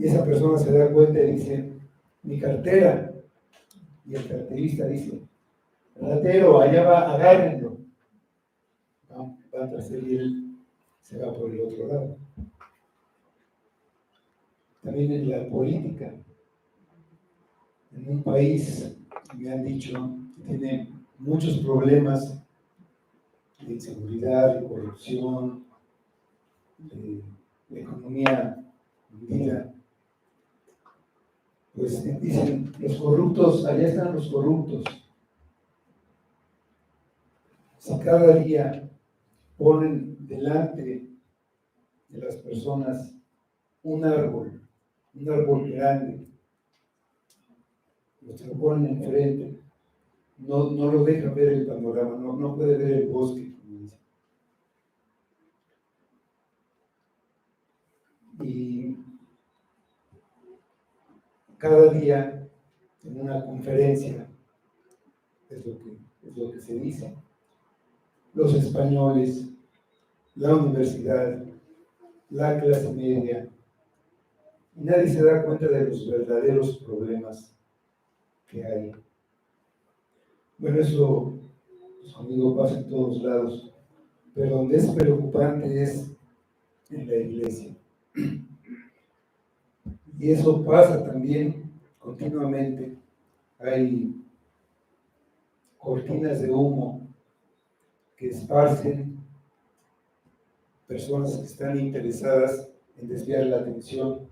Y esa persona se da cuenta y dice, mi cartera. Y el carterista dice, ratero, allá va, agárrenlo. Va tras él y él se va por el otro lado. También en la política. En un país, me han dicho, que tiene muchos problemas de inseguridad, de corrupción, de economía hundida. Pues dicen, los corruptos, allá están los corruptos. Si cada día ponen delante de las personas un árbol grande, lo ponen enfrente, no lo deja ver el panorama, no puede ver el bosque, como dice. Y cada día en una conferencia es lo que se dice. Los españoles, la universidad, la clase media, y nadie se da cuenta de los verdaderos problemas que hay. Bueno, eso, pues, conmigo pasa en todos lados, pero donde es preocupante es en la iglesia. Y eso pasa también continuamente. Hay cortinas de humo que esparcen personas que están interesadas en desviar la atención.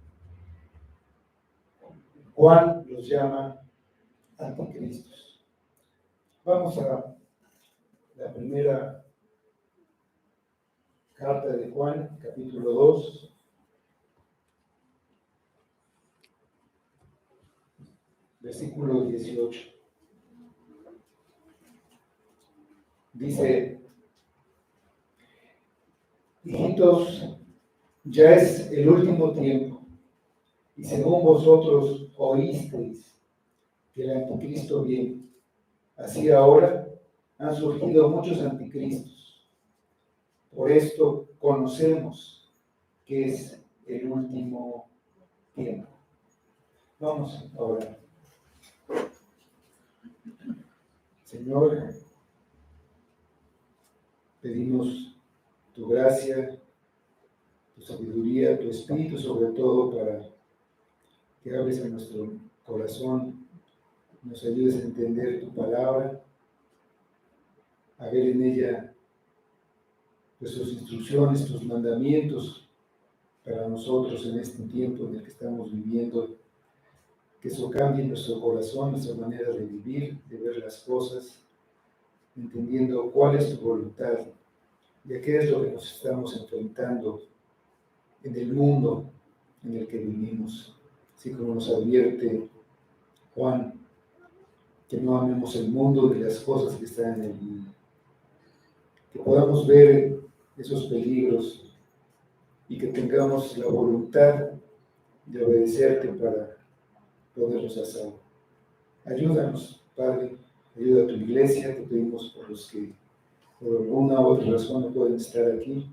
Juan los llama anticristos. Vamos a la primera carta de Juan, capítulo 2. Versículo 18. Dice, hijitos, ya es el último tiempo, y según vosotros oísteis que el anticristo viene, así ahora han surgido muchos anticristos. Por esto conocemos que es el último tiempo. Vamos a orar. Señor, pedimos tu gracia, tu sabiduría, tu espíritu sobre todo para que hables a nuestro corazón, nos ayudes a entender tu palabra, a ver en ella pues, tus instrucciones, tus mandamientos para nosotros en este tiempo en el que estamos viviendo, que eso cambie nuestro corazón, nuestra manera de vivir, de ver las cosas, entendiendo cuál es tu voluntad y a qué es lo que nos estamos enfrentando en el mundo en el que vivimos, así como nos advierte Juan, que no amemos el mundo de las cosas que están en el mundo, que podamos ver esos peligros y que tengamos la voluntad de obedecerte para podernos a salvo. Ayúdanos, Padre, ayuda a tu iglesia, te pedimos por los que por alguna u otra razón no pueden estar aquí,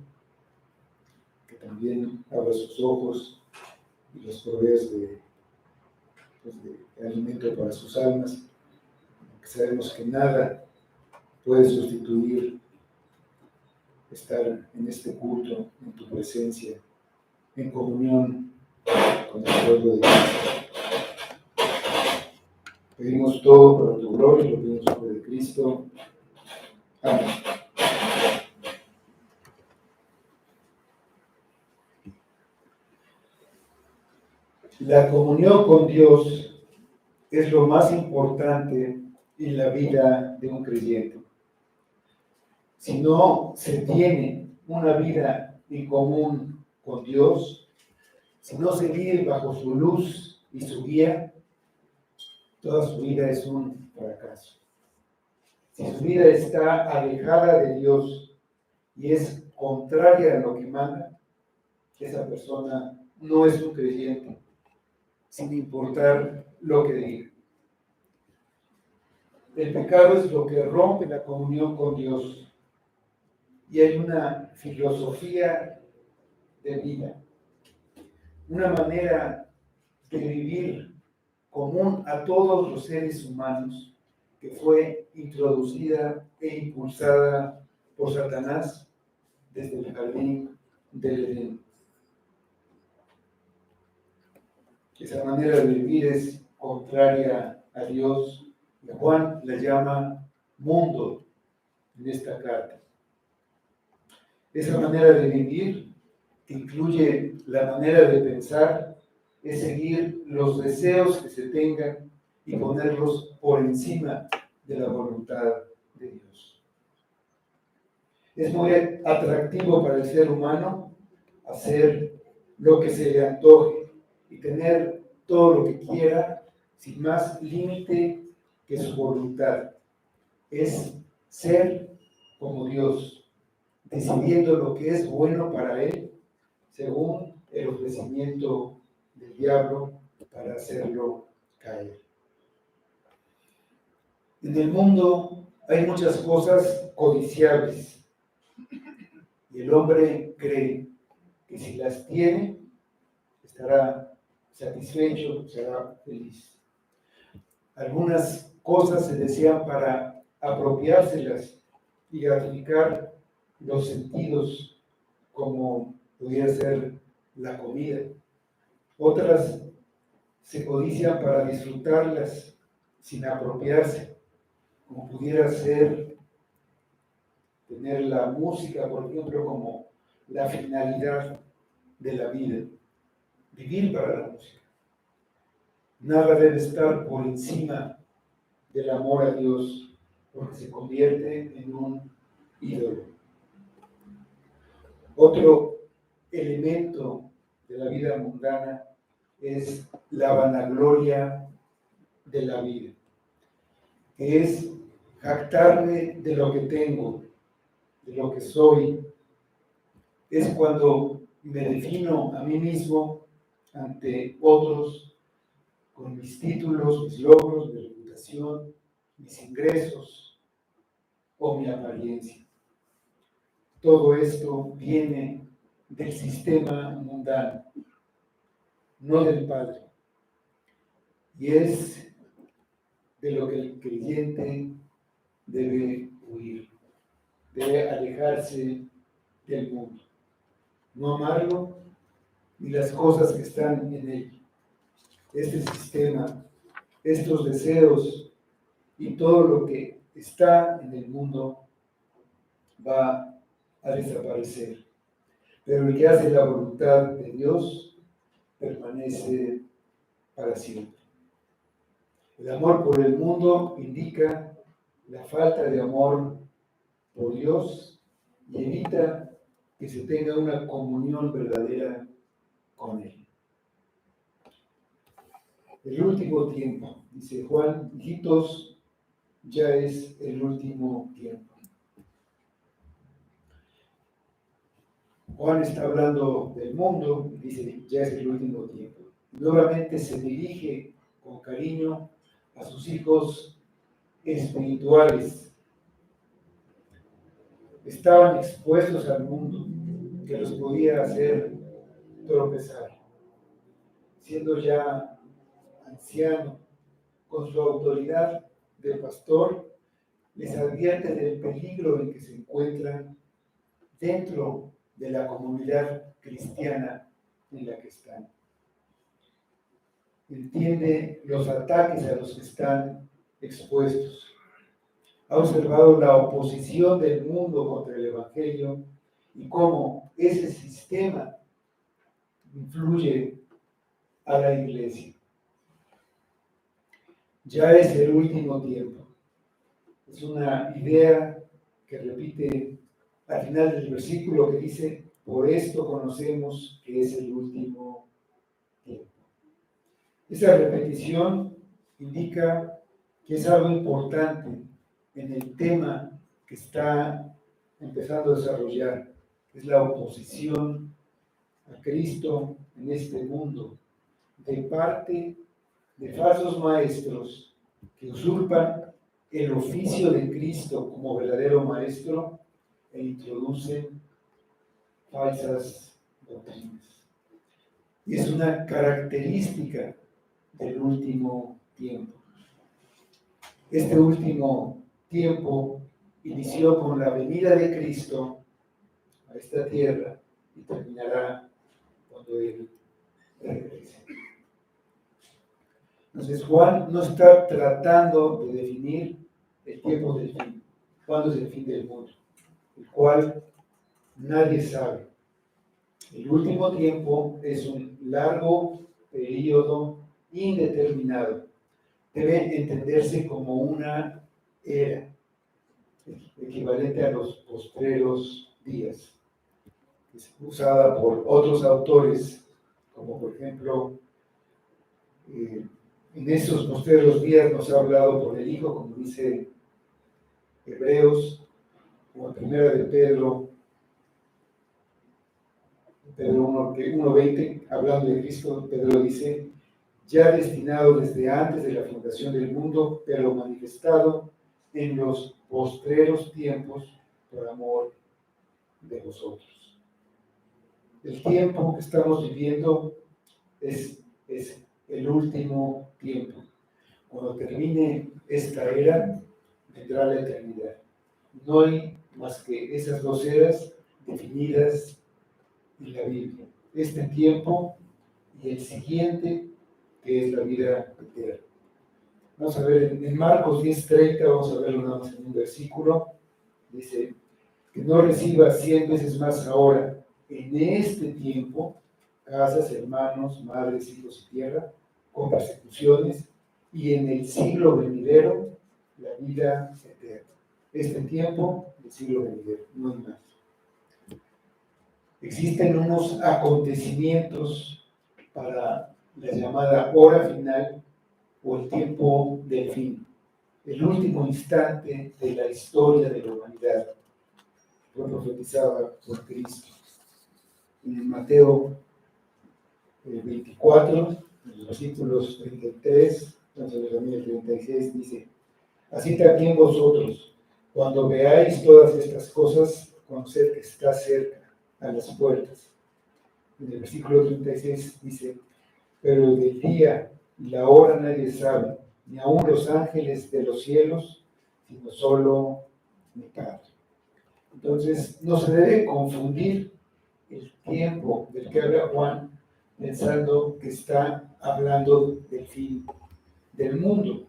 que también abra sus ojos y los proveas de alimento para sus almas, que sabemos que nada puede sustituir estar en este culto, en tu presencia, en comunión con el pueblo de Dios. Pedimos todo para tu gloria, lo pedimos en nombre de Cristo. Amén. La comunión con Dios es lo más importante en la vida de un creyente. Si no se tiene una vida en común con Dios, si no se vive bajo su luz y su guía, toda su vida es un fracaso. Si su vida está alejada de Dios y es contraria a lo que manda, esa persona no es un creyente, sin importar lo que diga. El pecado es lo que rompe la comunión con Dios. Y hay una filosofía de vida, una manera de vivir común a todos los seres humanos, que fue introducida e impulsada por Satanás desde el jardín del Edén. Esa manera de vivir es contraria a Dios, y Juan la llama mundo en esta carta. Esa manera de vivir, que incluye la manera de pensar, es seguir los deseos que se tengan y ponerlos por encima de la voluntad de Dios. Es muy atractivo para el ser humano hacer lo que se le antoje y tener todo lo que quiera sin más límite que su voluntad. Es ser como Dios, decidiendo lo que es bueno para él según el ofrecimiento del diablo para hacerlo caer. En el mundo hay muchas cosas codiciables y el hombre cree que si las tiene estará satisfecho, será feliz. Algunas cosas se desean para apropiárselas y gratificar los sentidos, como pudiera ser la comida. Otras se codician para disfrutarlas sin apropiarse, como pudiera ser tener la música, por ejemplo, como la finalidad de la vida, vivir para la música. Nada debe estar por encima del amor a Dios, porque se convierte en un ídolo. Otro elemento de la vida mundana es la vanagloria de la vida, que es jactarme de lo que tengo, de lo que soy. Es cuando me defino a mí mismo ante otros con mis títulos, mis logros, mi reputación, mis ingresos o mi apariencia. Todo esto viene del sistema mundano, no del Padre. Y es de lo que el creyente debe huir, debe alejarse del mundo, no amarlo ni las cosas que están en él. Este sistema, estos deseos y todo lo que está en el mundo va a desaparecer. Pero el que hace la voluntad de Dios permanece para siempre. El amor por el mundo indica la falta de amor por Dios y evita que se tenga una comunión verdadera con Él. El último tiempo, dice Juan, hijitos, ya es el último tiempo. Juan está hablando del mundo y dice, ya es el último tiempo. Nuevamente se dirige con cariño a sus hijos espirituales. Estaban expuestos al mundo que los podía hacer tropezar. Siendo ya anciano, con su autoridad de pastor, les advierte del peligro en que se encuentran dentro de la comunidad cristiana en la que están. Entiende los ataques a los que están expuestos. Ha observado la oposición del mundo contra el Evangelio y cómo ese sistema influye a la iglesia. Ya es el último tiempo. Es una idea que repite al final del versículo que dice, por esto conocemos que es el último tiempo. Esa repetición indica que es algo importante en el tema que está empezando a desarrollar, es la oposición a Cristo en este mundo, de parte de falsos maestros que usurpan el oficio de Cristo como verdadero maestro e introducen falsas doctrinas. y es una característica del último tiempo. Este último tiempo inició con la venida de Cristo a esta tierra y terminará cuando Él regrese. Entonces Juan no está tratando de definir el tiempo del fin, cuándo es el fin del mundo, el cual nadie sabe. El último tiempo es un largo periodo indeterminado. Debe entenderse como una era, equivalente a los postreros días, es usada por otros autores, como por ejemplo, en esos postreros días nos ha hablado por el Hijo, como dice Hebreos, o en primera de Pedro 1:20, hablando de Cristo, Pedro dice, ya destinado desde antes de la fundación del mundo, pero manifestado en los postreros tiempos por amor de vosotros. El tiempo que estamos viviendo es el último tiempo. Cuando termine esta era, vendrá la eternidad. No hay más que esas dos eras definidas en la Biblia. Este tiempo y el siguiente, que es la vida eterna. Vamos a ver en Marcos 10:30, vamos a verlo nada más en un versículo. Dice, que no reciba 100 veces más ahora, en este tiempo, casas, hermanos, madres, hijos y tierra, con persecuciones, y en el siglo venidero, la vida eterna. Este tiempo, el siglo venidero, no hay más. Existen unos acontecimientos para la llamada hora final o el tiempo del fin, el último instante de la historia de la humanidad, fue profetizada por Cristo. En Mateo 24, en los versículos 33, también el 36, dice, así también vosotros, cuando veáis todas estas cosas, conoced que está cerca, a las puertas. En el versículo 36 dice, pero el del día y la hora nadie sabe, ni aun los ángeles de los cielos, sino solo mi Padre. Entonces, no se debe confundir el tiempo del que habla Juan, pensando que está hablando del fin del mundo.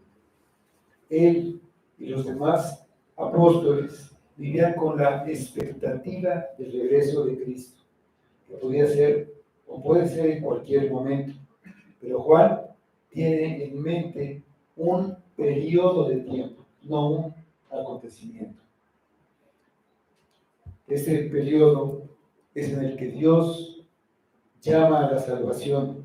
Él y los demás apóstoles vivían con la expectativa del regreso de Cristo, que podía ser o puede ser en cualquier momento. Pero Juan tiene en mente un periodo de tiempo, no un acontecimiento. Este periodo es en el que Dios llama a la salvación,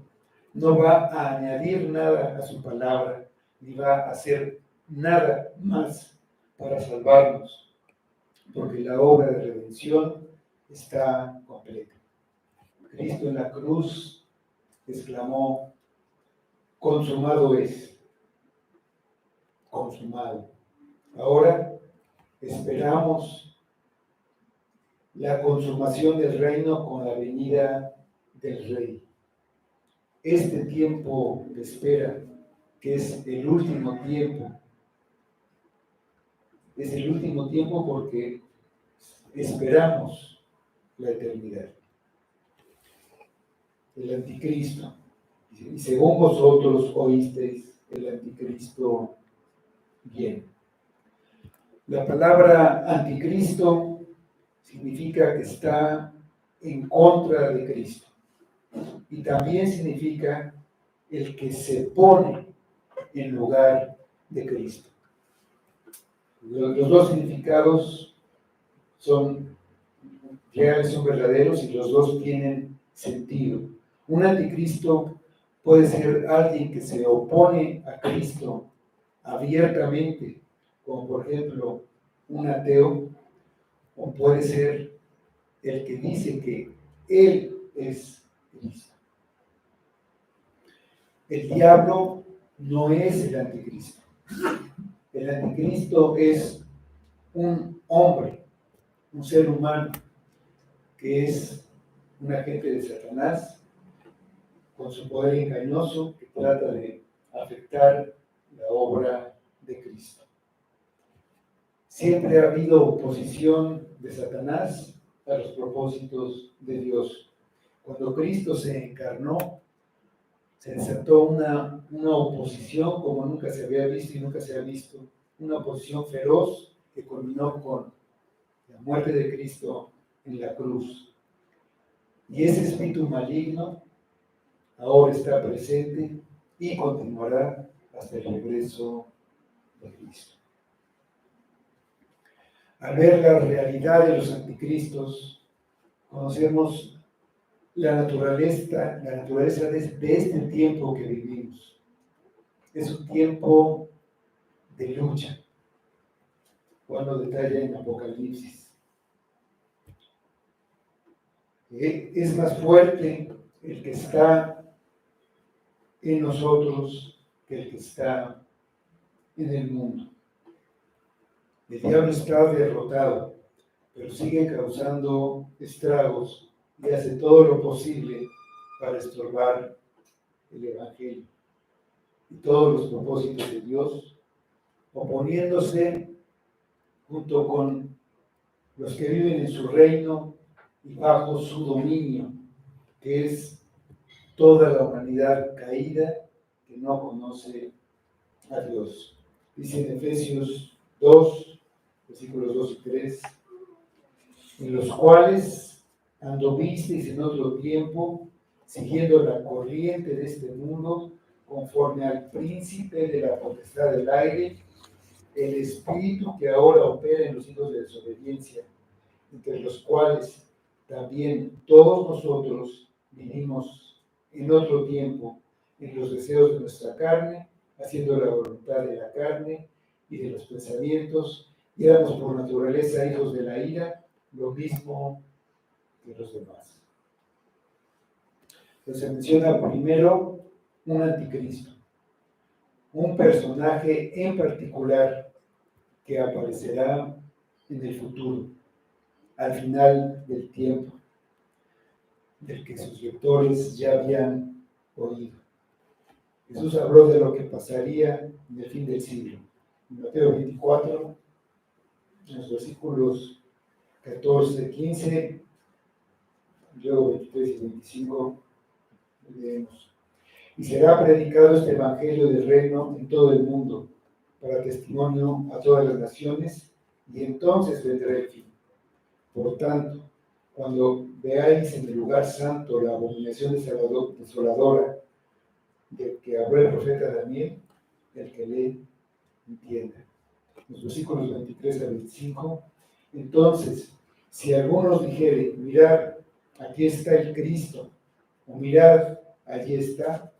no va a añadir nada a su palabra, ni va a hacer nada más para salvarnos, porque la obra de redención está completa. Cristo en la cruz exclamó, consumado es, consumado. Ahora esperamos la consumación del reino con la venida del Rey. Este tiempo de espera, que es el último tiempo, es el último tiempo porque esperamos la eternidad. El anticristo, y según vosotros oísteis, el anticristo viene. La palabra anticristo significa que está en contra de Cristo. Y también significa el que se pone en lugar de Cristo. Los dos significados son reales, son verdaderos y los dos tienen sentido. Un anticristo puede ser alguien que se opone a Cristo abiertamente, como por ejemplo un ateo, o puede ser el que dice que Él es Cristo. El diablo no es el anticristo. El anticristo es un hombre, un ser humano, que es un agente de Satanás, con su poder engañoso que trata de afectar la obra de Cristo. Siempre ha habido oposición de Satanás a los propósitos de Dios. Cuando Cristo se encarnó, se desató una oposición como nunca se había visto y nunca se ha visto, una oposición feroz que culminó con la muerte de Cristo en la cruz. Y ese espíritu maligno ahora está presente y continuará hasta el regreso de Cristo. Al ver la realidad de los anticristos, conocemos la naturaleza de este tiempo que vivimos. Es un tiempo de lucha. Juan lo detalla en Apocalipsis. Es más fuerte el que está en nosotros que el que está en el mundo. El diablo está derrotado, pero sigue causando estragos y hace todo lo posible para estorbar el Evangelio y todos los propósitos de Dios, oponiéndose junto con los que viven en su reino y bajo su dominio, que es toda la humanidad caída que no conoce a Dios. Dice en Efesios 2, versículos 2 y 3, en los cuales anduvisteis en otro tiempo, siguiendo la corriente de este mundo, conforme al príncipe de la potestad del aire, el espíritu que ahora opera en los hijos de desobediencia, entre los cuales también todos nosotros vivimos en otro tiempo, en los deseos de nuestra carne, haciendo la voluntad de la carne y de los pensamientos, y éramos por naturaleza hijos de la ira, lo mismo que los demás. Entonces se menciona primero un anticristo, un personaje en particular que aparecerá en el futuro, al final del tiempo, del que sus lectores ya habían oído. Jesús habló de lo que pasaría en el fin del siglo. En Mateo 24, en los versículos 14, 15, luego 23 y 25, leemos. Y será predicado este evangelio del reino en todo el mundo, para testimonio a todas las naciones, y entonces vendrá el fin. Por tanto, cuando veáis en el lugar santo la abominación desoladora del que habló el profeta Daniel, el que lee, entienda. Los versículos 23 a 25. Entonces, si algunos dijere, mirad, aquí está el Cristo, o mirad, allí está,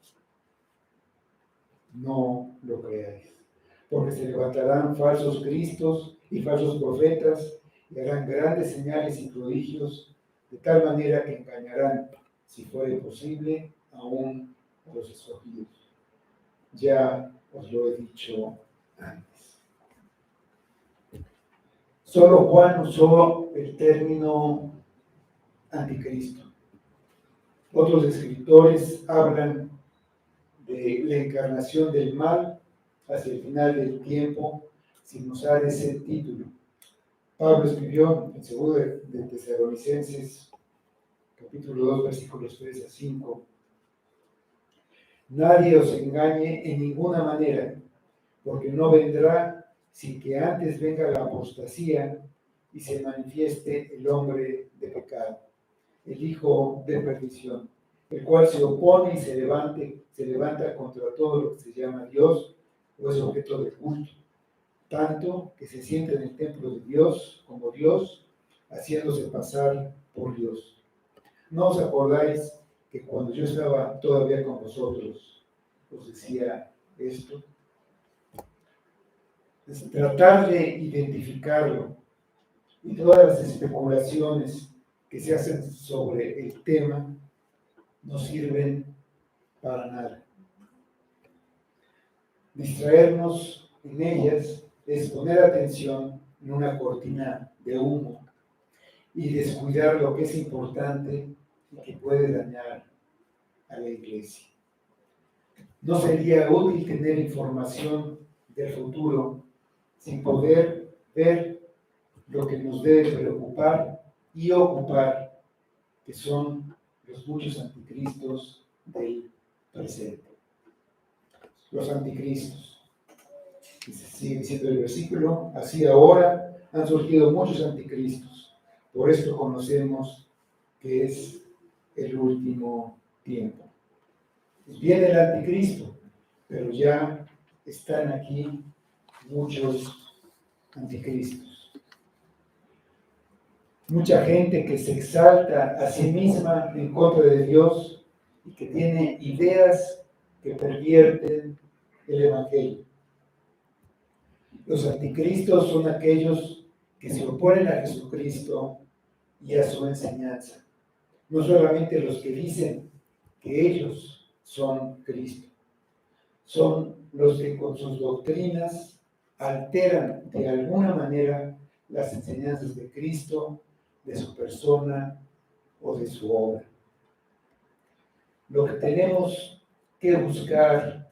no lo creáis, porque se levantarán falsos cristos y falsos profetas y harán grandes señales y prodigios, de tal manera que engañarán, si fuere posible, aún a los escogidos. Ya os lo he dicho antes. Solo Juan usó el término anticristo. Otros escritores hablan de la encarnación del mal hacia el final del tiempo sin usar ese título. Pablo escribió en 2 de Tesalonicenses, capítulo 2, versículos 3 a 5. Nadie os engañe en ninguna manera, porque no vendrá sin que antes venga la apostasía y se manifieste el hombre de pecado, el hijo de perdición, el cual se opone y se levanta contra todo lo que se llama Dios o es objeto de culto, tanto que se siente en el templo de Dios como Dios, haciéndose pasar por Dios. ¿No os acordáis que cuando yo estaba todavía con vosotros os decía esto? Es tratar de identificarlo, y todas las especulaciones que se hacen sobre el tema no sirven para nada. Distraernos en ellas es poner atención en una cortina de humo y descuidar lo que es importante y que puede dañar a la iglesia. No sería útil tener información del futuro sin poder ver lo que nos debe preocupar y ocupar, que son los muchos anticristos del presente. Los anticristos. Sigue diciendo el versículo, así ahora han surgido muchos anticristos. Por esto conocemos que es el último tiempo. Viene el anticristo, pero ya están aquí muchos anticristos. Mucha gente que se exalta a sí misma en contra de Dios y que tiene ideas que pervierten el Evangelio. Los anticristos son aquellos que se oponen a Jesucristo y a su enseñanza. No solamente los que dicen que ellos son Cristo, son los que con sus doctrinas alteran de alguna manera las enseñanzas de Cristo, de su persona o de su obra. Lo que tenemos que buscar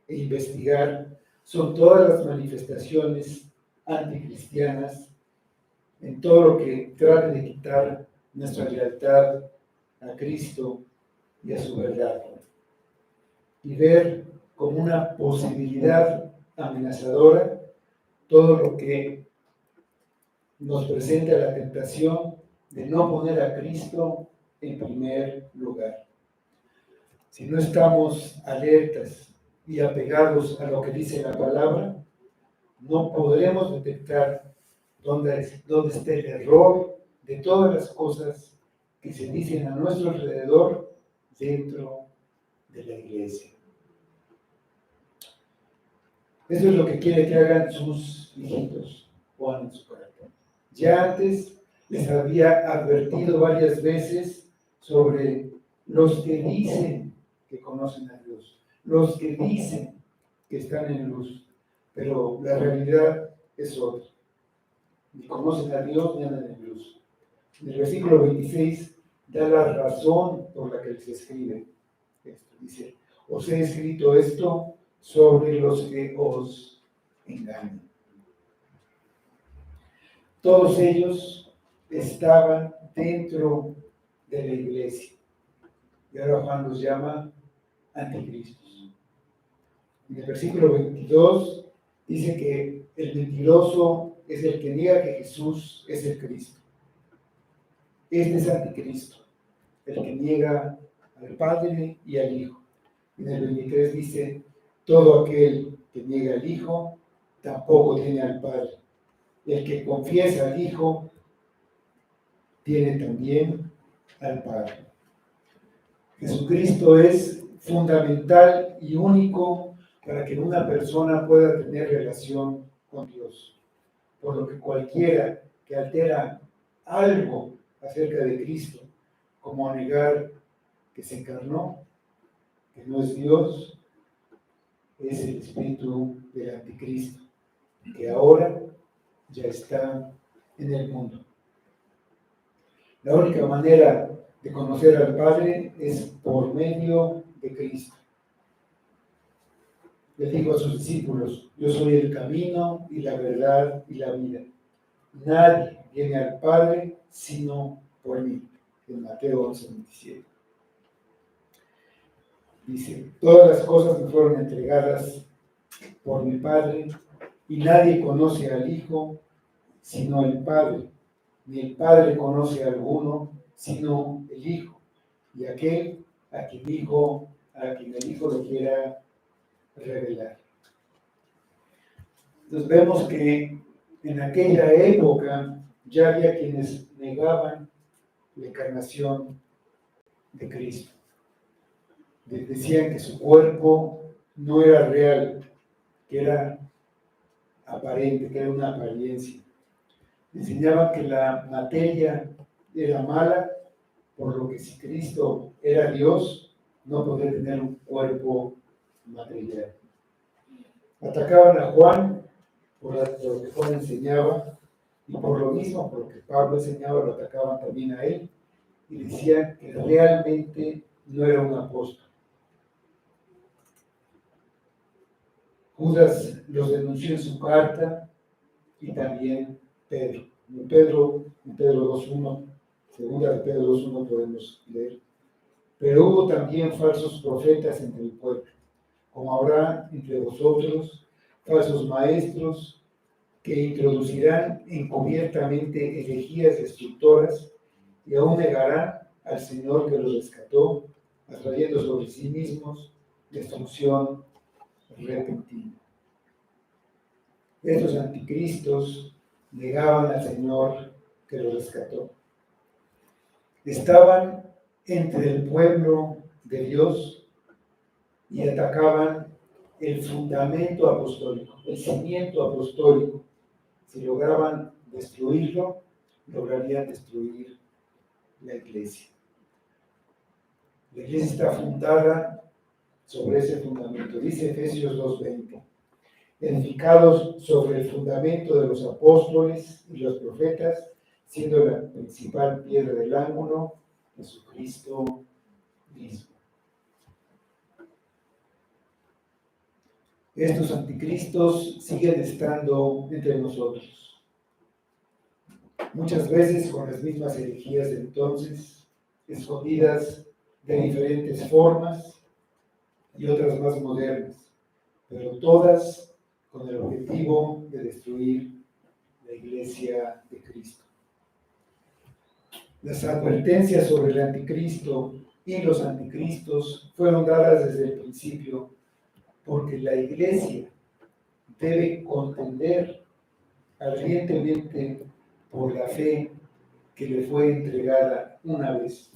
e investigar son todas las manifestaciones anticristianas en todo lo que trate de quitar nuestra lealtad a Cristo y a su verdad, y ver como una posibilidad amenazadora todo lo que nos presenta la tentación de no poner a Cristo en primer lugar. Si no estamos alertas y apegados a lo que dice la palabra, no podremos detectar dónde está el error de todas las cosas que se dicen a nuestro alrededor dentro de la iglesia. Eso es lo que quiere que hagan sus hijitos, Juan en su carácter. Ya antes les había advertido varias veces sobre los que dicen que conocen a Dios, los que dicen que están en luz, pero la realidad es otra. Ni conocen a Dios ni andan en luz. En el versículo 26 da la razón por la que les escribe esto. Dice, os he escrito esto sobre los que os engañan. Todos ellos estaban dentro de la iglesia. Y ahora Juan los llama anticristos. En el versículo 22 dice que el mentiroso es el que niega que Jesús es el Cristo. Este es anticristo, el que niega al Padre y al Hijo. En el 23 dice, todo aquel que niega al Hijo tampoco tiene al Padre. El que confiesa al Hijo tiene también al Padre. Jesucristo es fundamental y único para que una persona pueda tener relación con Dios. Por lo que cualquiera que altera algo acerca de Cristo, como negar que se encarnó, que no es Dios, es el espíritu del anticristo, que ahora ya está en el mundo. La única manera de conocer al Padre es por medio de Cristo. Le dijo a sus discípulos, yo soy el camino y la verdad y la vida. Nadie viene al Padre sino por mí. En Mateo 11:27. Dice, todas las cosas me fueron entregadas por mi Padre y nadie conoce al Hijo sino el Padre. Ni el Padre conoce a alguno sino el Hijo y aquel a quien el Hijo lo quiera revelar. Entonces vemos que en aquella época ya había quienes negaban la encarnación de Cristo. Decían que su cuerpo no era real, que era aparente, que era una apariencia. Enseñaban que la materia era mala, por lo que si Cristo era Dios, no podía tener un cuerpo material. Atacaban a Juan por lo que Juan enseñaba, y por lo mismo, por lo que Pablo enseñaba, lo atacaban también a él, y decían que realmente no era un apóstol. Judas los denunció en su carta y también Pedro. En Pedro 2.1, segunda de Pedro 2.1 podemos leer. Pero hubo también falsos profetas entre el pueblo, como habrá entre vosotros falsos maestros que introducirán encubiertamente herejías destructoras y aún negarán al Señor que los rescató, atrayendo sobre sí mismos destrucción repentina. Estos anticristos negaban al Señor que los rescató. Estaban entre el pueblo de Dios y atacaban el fundamento apostólico, el cimiento apostólico. Si lograban destruirlo, lograrían destruir la iglesia. La iglesia está fundada sobre ese fundamento. Dice Efesios 2:20, edificados sobre el fundamento de los apóstoles y los profetas, siendo la principal piedra del ángulo Jesucristo mismo. Estos anticristos siguen estando entre nosotros, muchas veces con las mismas herejías de entonces, escondidas de diferentes formas y otras más modernas, pero todas con el objetivo de destruir la iglesia de Cristo. Las advertencias sobre el anticristo y los anticristos fueron dadas desde el principio, porque la iglesia debe contender ardientemente por la fe que le fue entregada una vez.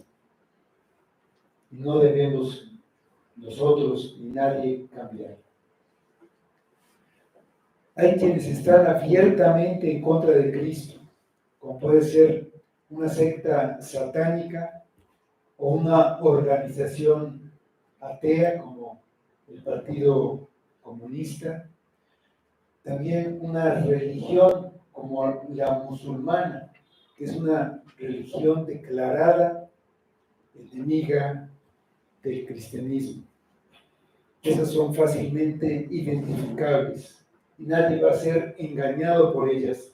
No debemos nosotros ni nadie cambiar. Hay quienes están abiertamente en contra de Cristo, como puede ser una secta satánica o una organización atea como el Partido Comunista, también una religión como la musulmana, que es una religión declarada enemiga del cristianismo. Esas son fácilmente identificables y nadie va a ser engañado por ellas,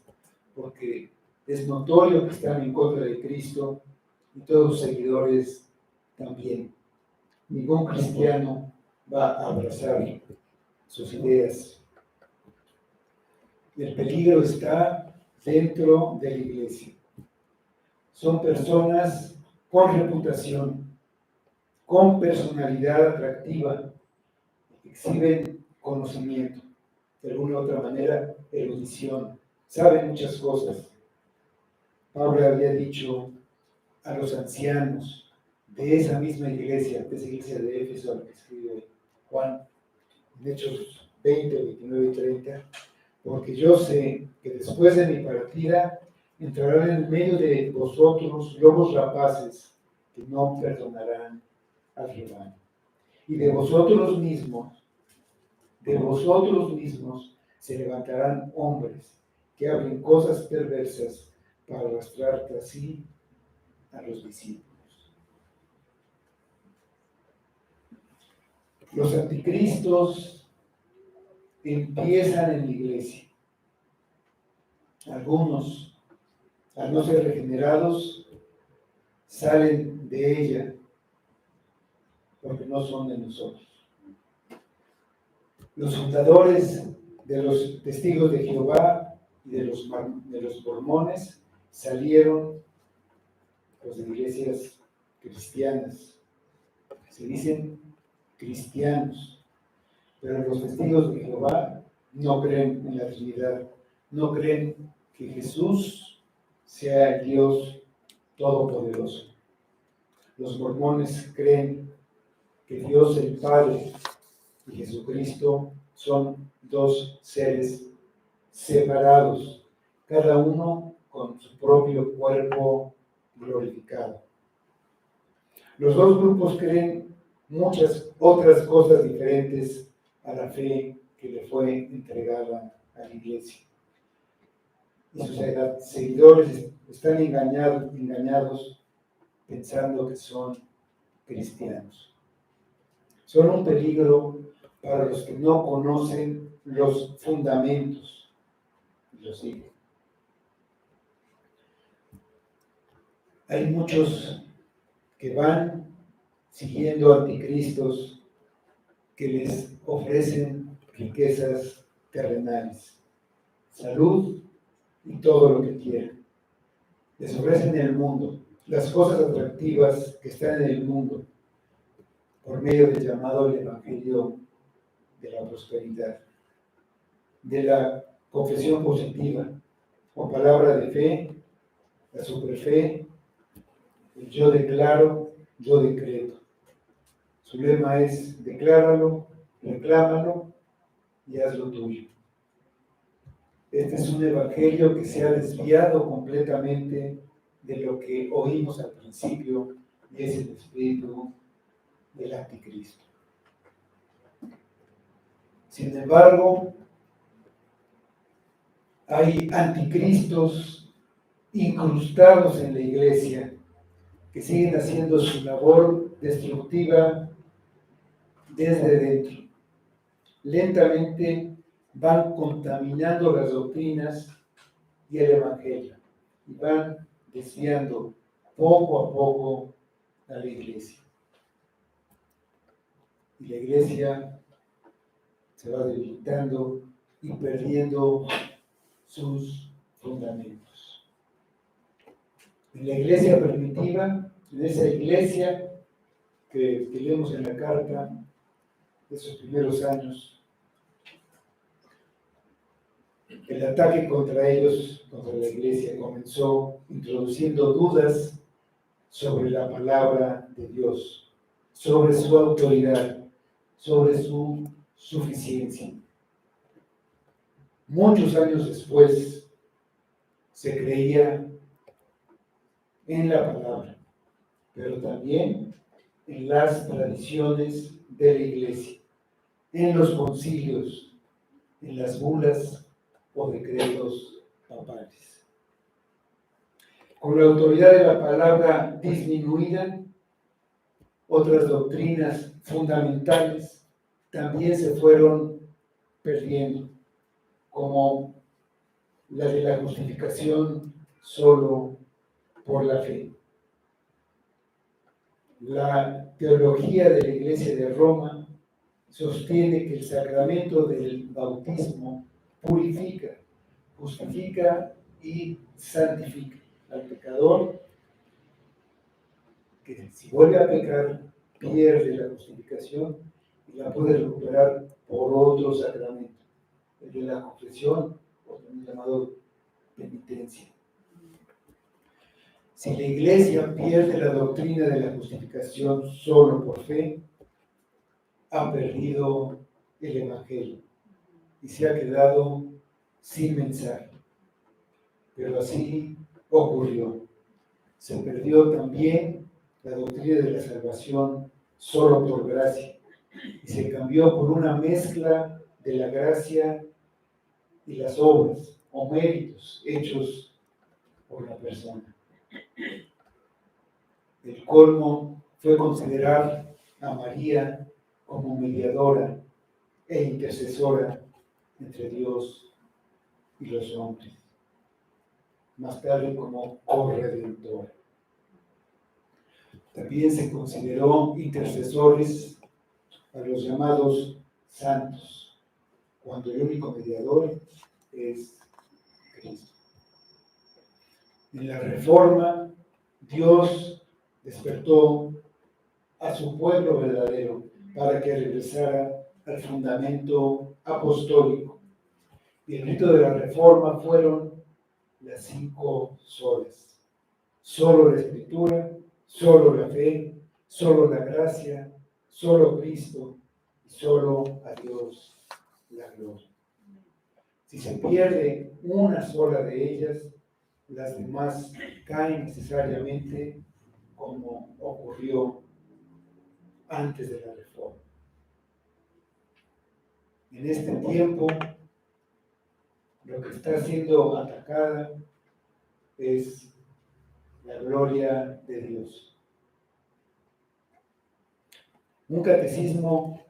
porque es notorio que están en contra de Cristo y todos sus seguidores también. Ningún cristiano va a abrazar sus ideas. El peligro está dentro de la iglesia. Son personas con reputación, con personalidad atractiva, exhiben conocimiento, de alguna u otra manera, erudición, saben muchas cosas. Pablo había dicho a los ancianos de esa misma iglesia, de esa iglesia de Éfeso, a la que escribe Juan, en Hechos 20, 29 y 30, porque yo sé que después de mi partida entrarán en medio de vosotros lobos rapaces que no perdonarán al rebaño. Y de vosotros mismos se levantarán hombres que hablen cosas perversas para arrastrar tras sí a los discípulos. Los anticristos empiezan en la iglesia. Algunos, al no ser regenerados, salen de ella porque no son de nosotros. Los fundadores de los testigos de Jehová y de los mormones salieron pues, de iglesias cristianas. Se dicen cristianos, pero los testigos de Jehová no creen en la Trinidad, no creen que Jesús sea el Dios Todopoderoso. Los mormones creen que Dios el Padre y Jesucristo son dos seres separados, cada uno con su propio cuerpo glorificado. Los dos grupos creen muchas otras cosas diferentes a la fe que le fue entregada a la iglesia. Y sus seguidores están engañados pensando que son cristianos. Son un peligro para los que no conocen los fundamentos y los siguen. Hay muchos que van siguiendo anticristos que les ofrecen riquezas terrenales, salud y todo lo que quieran. Les ofrecen el mundo, las cosas atractivas que están en el mundo, por medio del llamado al Evangelio de la prosperidad, de la confesión positiva, o palabra de fe, la superfe, el yo declaro, yo decreto. Su lema es: decláralo, reclámalo y hazlo tuyo. Este es un evangelio que se ha desviado completamente de lo que oímos al principio, y es el espíritu del anticristo. Sin embargo, hay anticristos incrustados en la iglesia que siguen haciendo su labor destructiva desde dentro. Lentamente van contaminando las doctrinas y el evangelio y van desviando poco a poco a la iglesia. Y la iglesia se va debilitando y perdiendo sus fundamentos. En la iglesia primitiva, en esa iglesia que leemos en la carta de esos primeros años, el ataque contra ellos, contra la iglesia, comenzó introduciendo dudas sobre la palabra de Dios, sobre su autoridad, sobre su suficiencia. Muchos años después se creía en la palabra, pero también en las tradiciones de la iglesia, en los concilios, en las bulas o decretos papales. Con la autoridad de la palabra disminuida, otras doctrinas fundamentales también se fueron perdiendo, como la de la justificación solo por la fe. La teología de la Iglesia de Roma sostiene que el sacramento del bautismo purifica, justifica y santifica al pecador, que si vuelve a pecar pierde la justificación y la puede recuperar por otro sacramento, el de la confesión, o también llamado penitencia. Si la Iglesia pierde la doctrina de la justificación solo por fe, ha perdido el Evangelio y se ha quedado sin mensaje. Pero así ocurrió. Se perdió también la doctrina de la salvación solo por gracia y se cambió por una mezcla de la gracia y las obras o méritos hechos por la persona. El colmo fue considerar a María como mediadora e intercesora entre Dios y los hombres, más tarde como corredentora. También se consideró intercesores a los llamados santos, cuando el único mediador es Cristo. En la Reforma, Dios despertó a su pueblo verdadero para que regresara al fundamento apostólico. Y el rito de la Reforma fueron las 5 solas: solo la Escritura, solo la fe, solo la gracia, solo Cristo y solo a Dios la gloria. Si se pierde una sola de ellas, las demás caen necesariamente, como ocurrió antes de la Reforma. En este tiempo, lo que está siendo atacada es la gloria de Dios. Un catecismo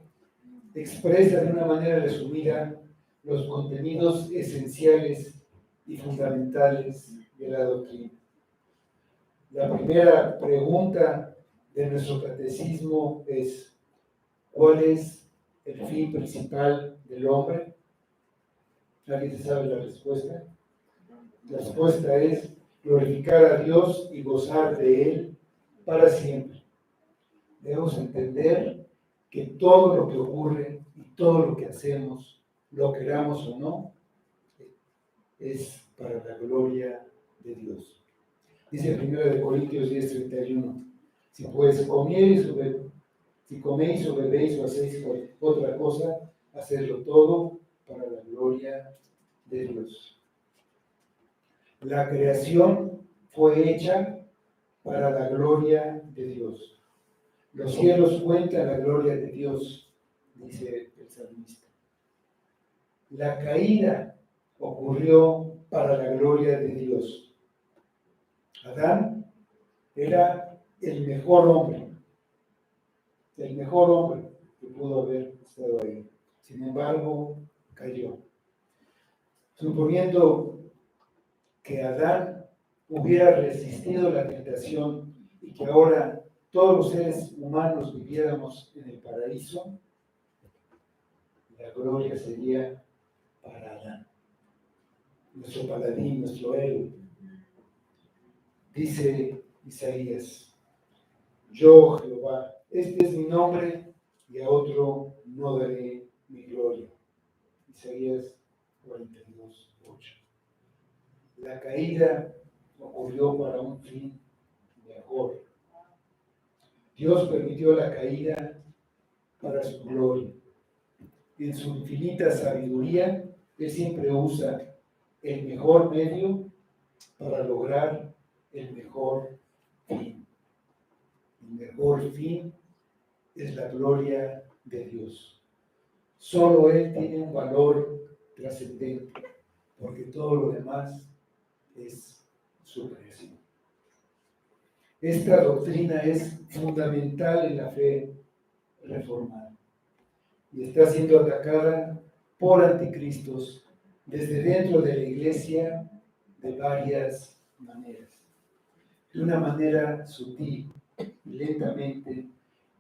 expresa de una manera resumida los contenidos esenciales y fundamentales de la doctrina. La primera pregunta de nuestro catecismo es: ¿cuál es el fin principal del hombre? ¿Alguien se sabe la respuesta? La respuesta es glorificar a Dios y gozar de Él para siempre. Debemos entender que todo lo que ocurre y todo lo que hacemos, lo queramos o no, es para la gloria de Dios. Dice 1 Corintios 10:31, si pues coméis o bebéis o hacéis otra cosa, hacedlo todo para la gloria de Dios. La creación fue hecha para la gloria de Dios. Los cielos cuentan la gloria de Dios, dice el salmista. La caída ocurrió para la gloria de Dios. Adán era el mejor hombre que pudo haber estado ahí. Sin embargo, cayó. Suponiendo que Adán hubiera resistido la tentación y que ahora todos los seres humanos viviéramos en el paraíso, la gloria sería para Adán, nuestro paladín, nuestro héroe. Dice Isaías: yo, Jehová, este es mi nombre y a otro no daré mi gloria. Isaías 42:8. La caída ocurrió para un fin mejor. Dios permitió la caída para su gloria. En su infinita sabiduría, Él siempre usa el mejor medio para lograr el mejor fin. El mejor fin es la gloria de Dios. Solo Él tiene un valor trascendente, porque todo lo demás es su creación. Esta doctrina es fundamental en la fe reformada y está siendo atacada por anticristos desde dentro de la iglesia de varias maneras. De una manera sutil y lentamente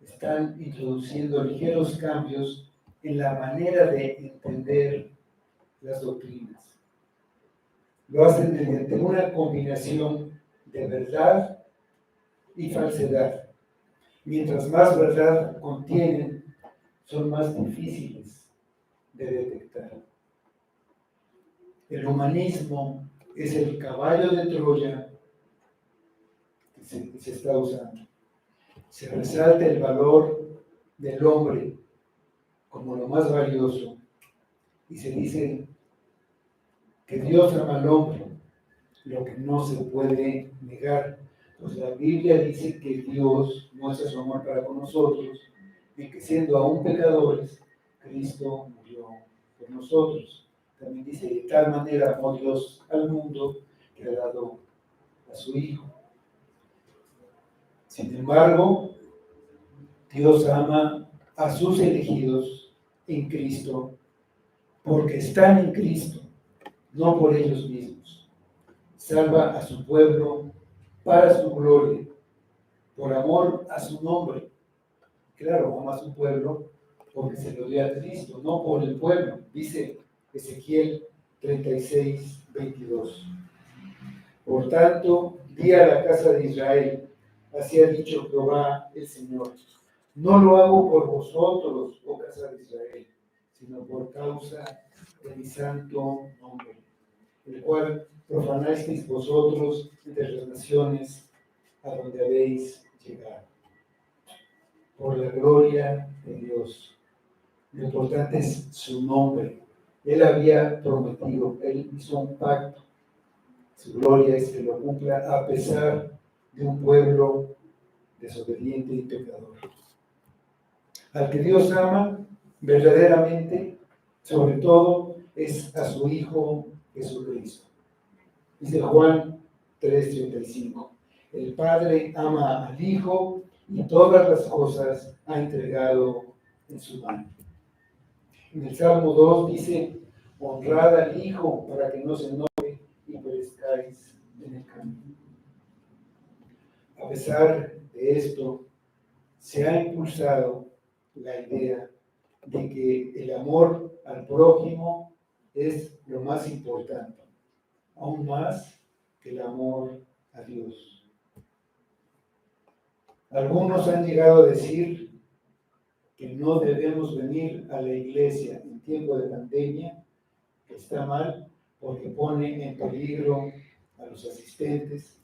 están introduciendo ligeros cambios en la manera de entender las doctrinas. Lo hacen mediante una combinación de verdad y falsedad. Mientras más verdad contienen, son más difíciles de detectar. El humanismo es el caballo de Troya que se está usando. Se resalta el valor del hombre como lo más valioso y se dice que Dios ama al hombre, lo que no se puede negar. Pues la Biblia dice que Dios muestra su amor para con nosotros y que siendo aún pecadores, Cristo murió por nosotros. También dice: de tal manera amó Dios al mundo que ha dado a su Hijo. Sin embargo, Dios ama a sus elegidos en Cristo porque están en Cristo, no por ellos mismos. Salva a su pueblo para su gloria, por amor a su nombre. Claro, ama a su pueblo porque se lo dio a Cristo, no por el pueblo. Dice Ezequiel 36:22. Por tanto, di a la casa de Israel: así ha dicho Jehová el Señor, no lo hago por vosotros, oh casa de Israel, sino por causa de mi santo nombre, el cual profanasteis vosotros entre las naciones a donde habéis llegado. Por la gloria de Dios. Lo importante es su nombre. Él había prometido, Él hizo un pacto. Su gloria es que lo cumpla a pesar de un pueblo desobediente y pecador. Al que Dios ama verdaderamente, sobre todo, es a su Hijo Jesucristo. Dice Juan 3:35. El Padre ama al Hijo y todas las cosas ha entregado en su mano. En el Salmo 2 dice, honrad al Hijo para que no se enoje y perezcáis en el camino. A pesar de esto, se ha impulsado la idea de que el amor al prójimo es lo más importante, aún más que el amor a Dios. Algunos han llegado a decir que no debemos venir a la iglesia en tiempo de pandemia, que está mal porque pone en peligro a los asistentes,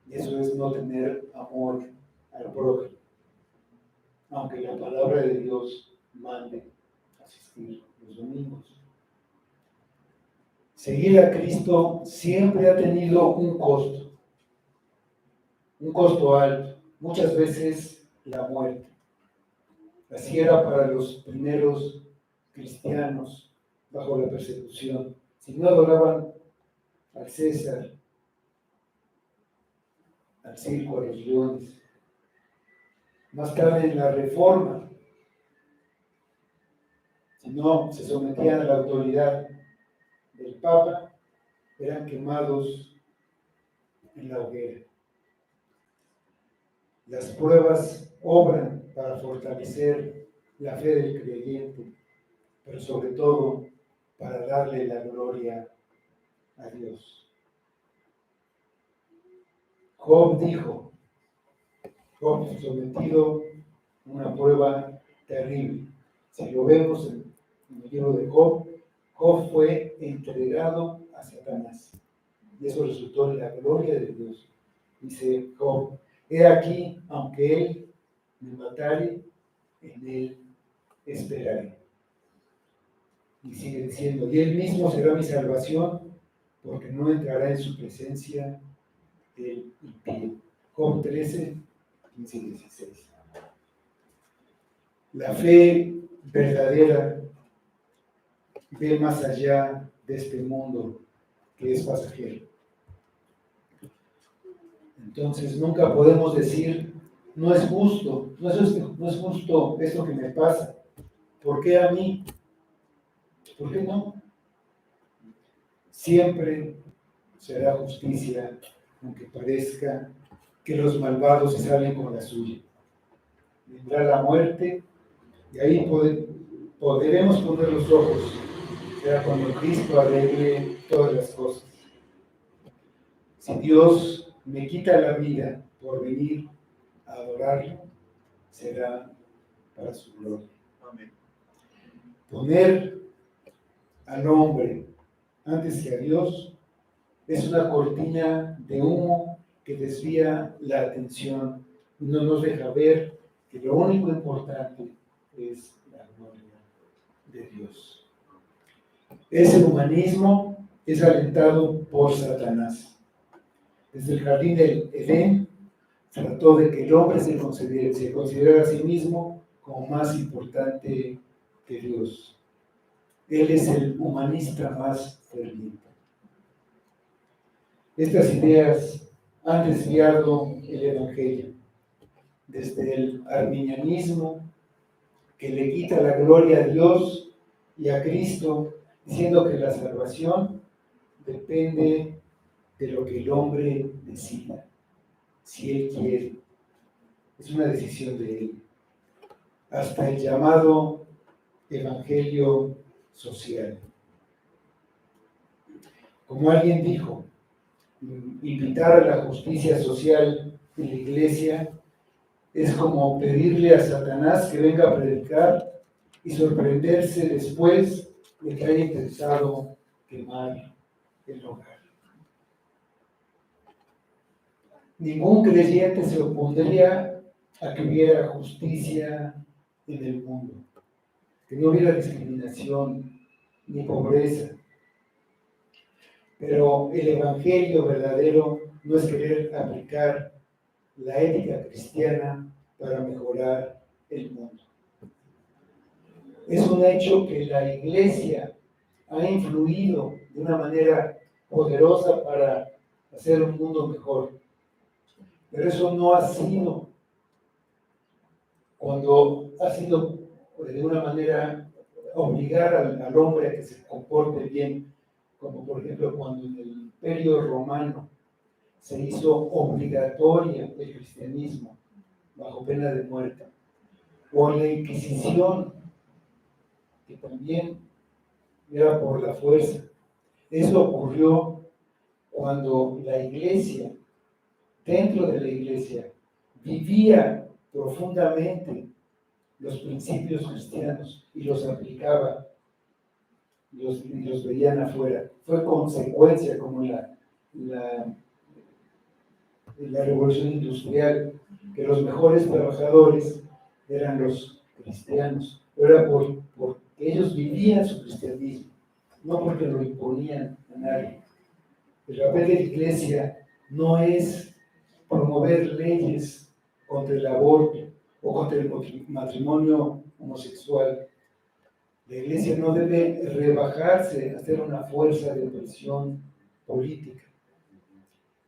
y eso es no tener amor al prójimo, aunque la palabra de Dios mande asistir los domingos. Seguir a Cristo siempre ha tenido un costo alto, muchas veces la muerte. Así era para los primeros cristianos bajo la persecución. Si no adoraban al César, al circo, a los leones. Más tarde en la Reforma, si no se sometían a la autoridad del Papa, eran quemados en la hoguera. Las pruebas obran para fortalecer la fe del creyente, pero sobre todo para darle la gloria a Dios. Job dijo, Job sometido a una prueba terrible. Si lo vemos en el libro de Job, Job fue entregado a Satanás. Y eso resultó en la gloria de Dios. Dice Job, he aquí, aunque él me matare, en él esperaré. Y sigue diciendo, y él mismo será mi salvación, porque no entrará en su presencia el impío. Job 13, 15 y 16. La fe verdadera ve más allá de este mundo que es pasajero. Entonces nunca podemos decir, no es justo, no es justo esto que me pasa. ¿Por qué a mí? ¿Por qué no? Siempre será justicia, aunque parezca que los malvados se salen con la suya. Vendrá la muerte y ahí podremos poner los ojos, será cuando Cristo arregle todas las cosas. Si Dios me quita la vida por venir a adorarlo, será para su gloria. Amén. Poner al hombre antes que a Dios es una cortina de humo que desvía la atención y no nos deja ver que lo único importante es la gloria de Dios. Ese humanismo es alentado por Satanás. Desde el jardín del Edén trató de que el hombre se considerara a sí mismo como más importante que Dios. Él es el humanista más ferviente. Estas ideas han desviado el Evangelio, desde el arminianismo, que le quita la gloria a Dios y a Cristo, diciendo que la salvación depende de lo que el hombre decida, si él quiere. Es una decisión de él. Hasta el llamado evangelio social. Como alguien dijo, invitar a la justicia social en la iglesia es como pedirle a Satanás que venga a predicar y sorprenderse después de que haya intentado quemar el hogar. Ningún creyente se opondría a que hubiera justicia en el mundo, que no hubiera discriminación ni pobreza. Pero el evangelio verdadero no es querer aplicar la ética cristiana para mejorar el mundo. Es un hecho que la iglesia ha influido de una manera poderosa para hacer un mundo mejor. Pero eso no ha sido cuando ha sido de una manera obligar al hombre a que se comporte bien, como por ejemplo cuando en el Imperio Romano se hizo obligatoria el cristianismo bajo pena de muerte, o en la Inquisición, que también era por la fuerza. Eso ocurrió cuando la iglesia, dentro de la iglesia, vivía profundamente los principios cristianos y los aplicaba, y los veían afuera. Fue consecuencia, como la revolución industrial, que los mejores trabajadores eran los cristianos, pero era porque ellos vivían su cristianismo, no porque lo imponían a nadie. El papel de la iglesia no es promover leyes contra el aborto o contra el matrimonio homosexual. La iglesia no debe rebajarse a ser una fuerza de presión política.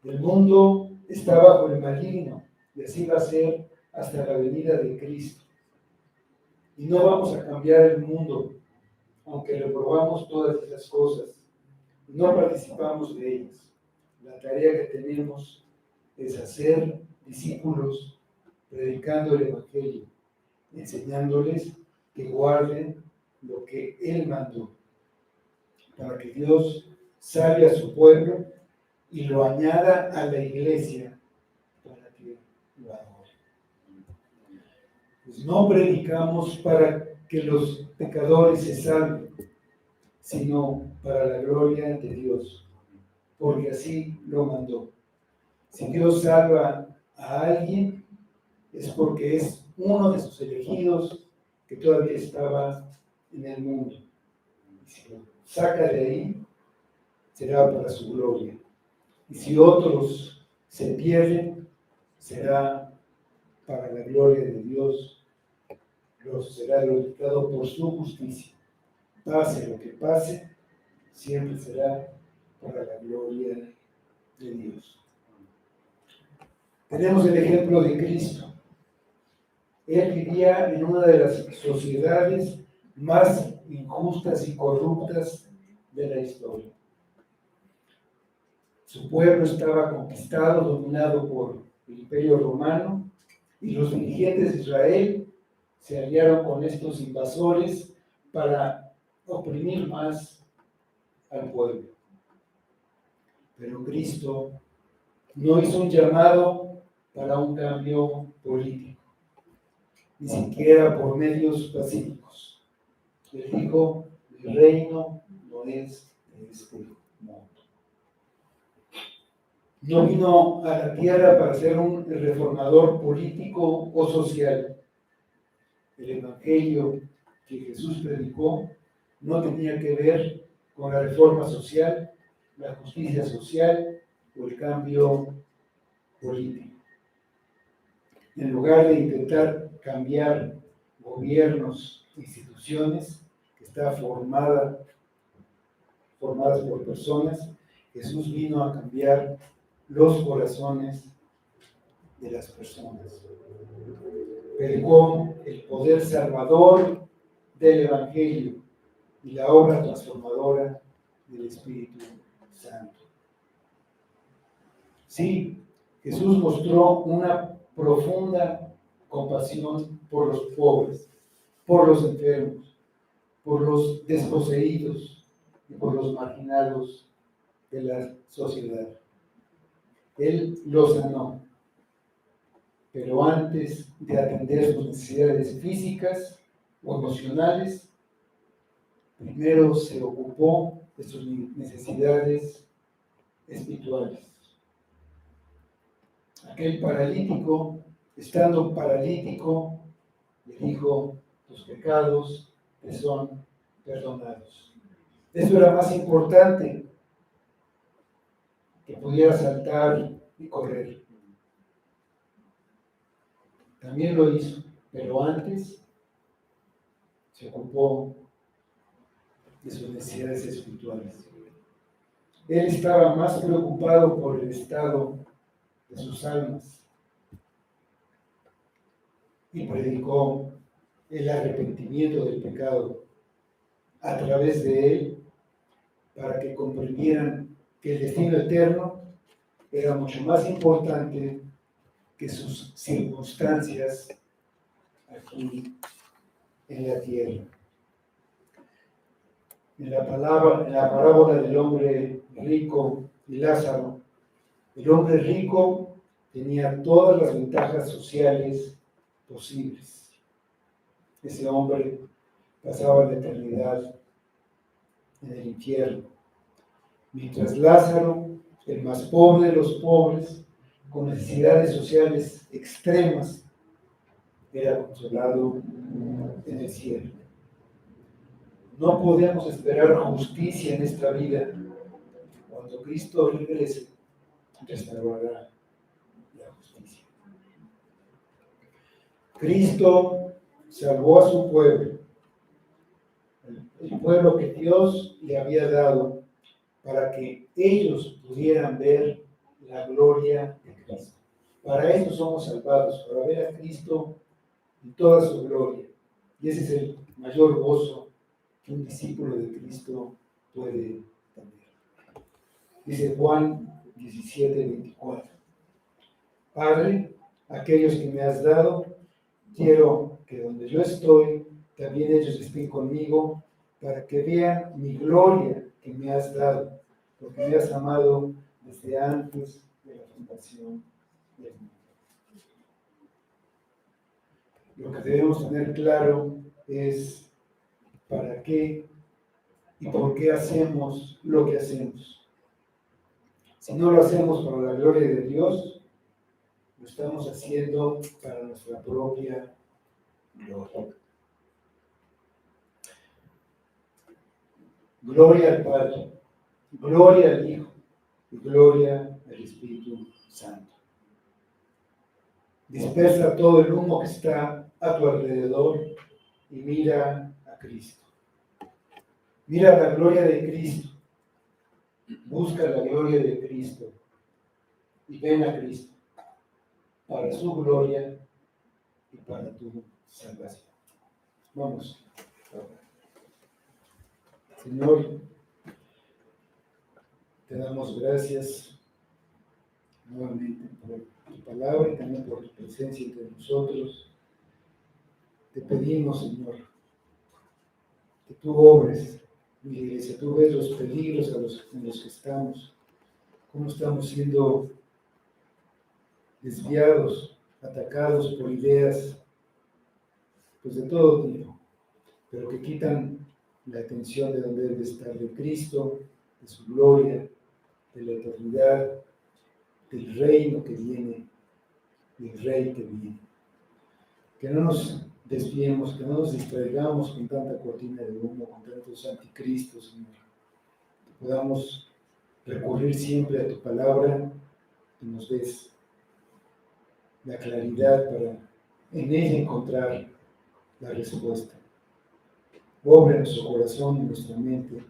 El mundo está bajo el maligno y así va a ser hasta la venida de Cristo. Y no vamos a cambiar el mundo, aunque reprobamos todas esas cosas. No participamos de ellas. La tarea que tenemos es hacer discípulos predicando el Evangelio, enseñándoles que guarden lo que Él mandó, para que Dios salve a su pueblo y lo añada a la iglesia para que lo adore. Pues no predicamos para que los pecadores se salven, sino para la gloria de Dios, porque así lo mandó. Si Dios salva a alguien, es porque es uno de sus elegidos que todavía estaba en el mundo. Y si lo saca de ahí, será para su gloria. Y si otros se pierden, será para la gloria de Dios, será glorificado por su justicia. Pase lo que pase, siempre será para la gloria de Dios. Tenemos el ejemplo de Cristo. Él vivía en una de las sociedades más injustas y corruptas de la historia. Su pueblo estaba conquistado, dominado por el Imperio Romano, y los dirigentes de Israel se aliaron con estos invasores para oprimir más al pueblo. Pero Cristo no hizo un llamado para un cambio político, ni siquiera por medios pacíficos. Él dijo: el reino no es de este mundo. No vino a la tierra para ser un reformador político o social. El evangelio que Jesús predicó no tenía que ver con la reforma social, la justicia social o el cambio político. En lugar de intentar cambiar gobiernos, instituciones que están formadas por personas, Jesús vino a cambiar los corazones de las personas. Predicó el poder salvador del Evangelio y la obra transformadora del Espíritu Santo. Sí, Jesús mostró una profunda compasión por los pobres, por los enfermos, por los desposeídos y por los marginados de la sociedad. Él los sanó, pero antes de atender sus necesidades físicas o emocionales, primero se ocupó de sus necesidades espirituales. Aquel paralítico, estando paralítico, le dijo: tus pecados te son perdonados. Eso era más importante que pudiera saltar y correr. También lo hizo, pero antes se ocupó de sus necesidades espirituales. Él estaba más preocupado por el estado de sus almas y predicó el arrepentimiento del pecado a través de él, para que comprendieran que el destino eterno era mucho más importante que sus circunstancias aquí en la tierra. En la parábola del hombre rico y Lázaro, el hombre rico tenía todas las ventajas sociales posibles. Ese hombre pasaba la eternidad en el infierno, mientras Lázaro, el más pobre de los pobres, con necesidades sociales extremas, era consolado en el cielo. No podemos esperar justicia en esta vida. Cuando Cristo regrese, restaurará la justicia. Cristo salvó a su pueblo, el pueblo que Dios le había dado, para que ellos pudieran ver la gloria de Cristo. Para eso somos salvados, para ver a Cristo en toda su gloria. Y ese es el mayor gozo que un discípulo de Cristo puede tener. Dice Juan 17:24. Padre, aquellos que me has dado, quiero que donde yo estoy, también ellos estén conmigo, para que vean mi gloria que me has dado, porque me has amado desde antes de la fundación del mundo. Lo que debemos tener claro es para qué y por qué hacemos lo que hacemos. Si no lo hacemos para la gloria de Dios, lo estamos haciendo para nuestra propia gloria. Gloria al Padre, gloria al Hijo y gloria al Espíritu Santo. Dispersa todo el humo que está a tu alrededor y mira a Cristo. Mira la gloria de Cristo. Busca la gloria de Cristo y ven a Cristo para su gloria y para tu salvación. Vamos. Señor, te damos gracias nuevamente por tu palabra y también por tu presencia entre nosotros. Te pedimos, Señor, que tú obres en la iglesia, tú ves los peligros en los que estamos, cómo estamos siendo desviados, atacados por ideas pues de todo tipo, pero que quitan la atención de donde debe estar, de Cristo, de su gloria, de la eternidad, del reino que viene, del rey que viene. Que no nos desviemos, que no nos distraigamos con tanta cortina de humo, con tantos anticristos, Señor. Que podamos recurrir siempre a tu palabra, que nos des la claridad para en ella encontrar la respuesta. Obra en nuestro corazón y en nuestra mente,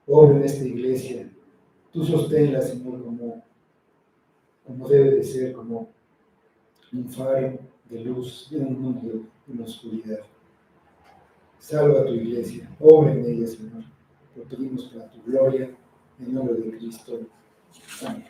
obra en esta iglesia. Tú sosténla, Señor, como debe de ser, como un faro de luz en un mundo en la oscuridad. Salva a tu iglesia, obra en ella, Señor. Lo pedimos para tu gloria, en nombre de Cristo. Amén.